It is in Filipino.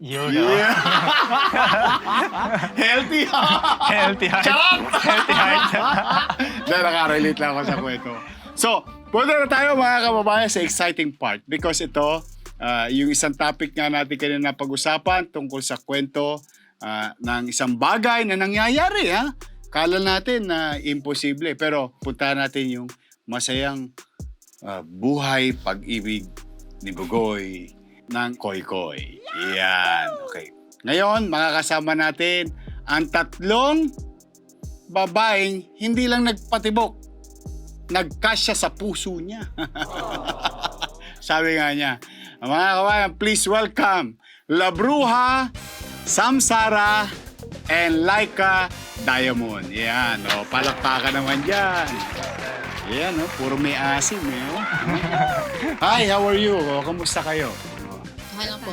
Yun, no? Yeah. Healthy heart. Healthy heart. Charot! Healthy heart. Nakarelate lang ako sa kwento. So, punta na tayo mga kababayan sa exciting part because ito, yung isang topic nga natin kanina pag-usapan tungkol sa kwento ng isang bagay na nangyayari. Kala natin na imposible pero punta natin yung masayang buhay pag-ibig ni Bugoy ng Koy Koy. Yan. Okay. Ngayon, makakasama natin ang tatlong babaeng hindi lang nagpatibok, nagkasya sa puso niya. Sabi nga niya, mga kabayan, please welcome La Bruja, Samsara, and Laika Diamond. Yan, palakpakan naman dyan. Yan, puro may asim. Hi, how are you? Kamusta kayo? Okay lang po.